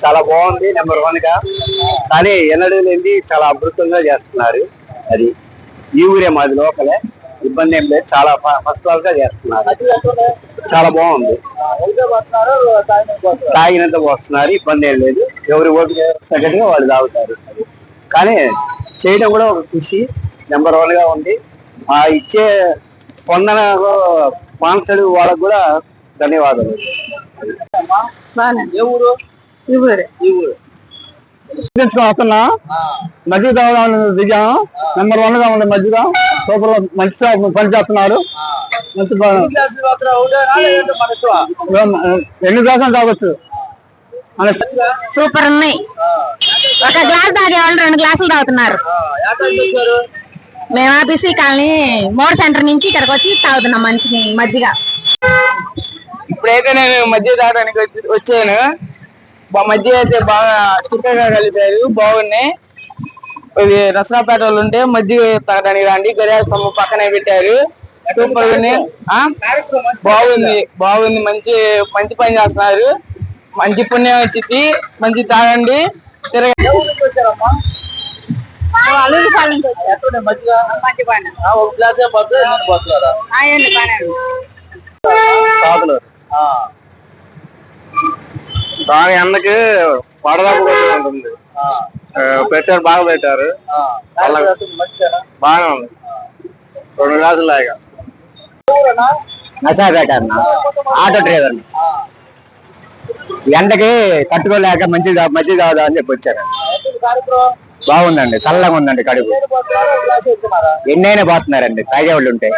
చాలా బాగుంది. నెంబర్ 1 గా, కానీ ఎన్నడూ లేని చాలా అద్భుతంగా చేస్తున్నారు. అది ఈ ఊరే, మాది లోకలే, ఇబ్బంది ఏం లేదు. చాలా ఫస్ట్ క్లాస్ గా చేస్తున్నారు. చాలా బాగుంది. తాగినంత పోస్తున్నారు, ఇబ్బంది ఏం లేదు. ఎవరి ఓపిక తగ్గట్టుగా వాళ్ళు తాగుతారు. కానీ చేయడం కూడా ఒక ఖుషి. నెంబర్ 1 గా ఉంది. ఆ ఇచ్చే స్పందన స్పాన్సర్ వాళ్ళకు కూడా ధన్యవాదాలు. వస్తున్నా మజ్జిగ తాగడానికి దిగాము. నెంబర్ 1 గా ఉంది మజ్జిగ. సూపర్, మంచి పని చేస్తున్నారు. ఎన్ని గ్లాసులు తాగొచ్చు? సూపర్ ఉన్నాయి. ఒక గ్లాస్ తాగే వాళ్ళు 2 గ్లాసులు తాగుతున్నారు. మేము ఆర్టీసీ కాలనీ మోర్ సెంటర్ నుంచి ఇక్కడికి వచ్చి తాగుతున్నాం మంచి మజ్జిగ. ఇప్పుడైతే నేను మజ్జిగ తాగడానికి వచ్చాను. మజ్జిగ అయితే బాగా చిక్కగా కలిపారు, బాగున్నాయి. ఇది నసరాపేట వాళ్ళు ఉంటే మజ్జిగ తాగడానికి రండి, గడియాల సొమ్ము పక్కనే పెట్టారు. సూపర్ బాగుంది, బాగుంది. మంచి మంచి పని చేస్తున్నారు. మంచి పుణ్యం వచ్చింది. మంచి తాగండి, తిరగండి. బాగా ఎండకి వడదెబ్బ ఉంటుంది. పెట్టారు, బాగా పెట్టారు. బాగానే ఉంది. 2 గ్లాసులు లాగా. నసాపేట అన్న, ఆటో డ్రైవర్. ఎండకి తట్టుకోలేక మజ్జిగ తాగుదా అని చెప్పి వచ్చారు. బాగుందండి, చల్లగా ఉందండి కడుపు. ఎన్నైనా పోతున్నారండి తాగేవాళ్ళు ఉంటే.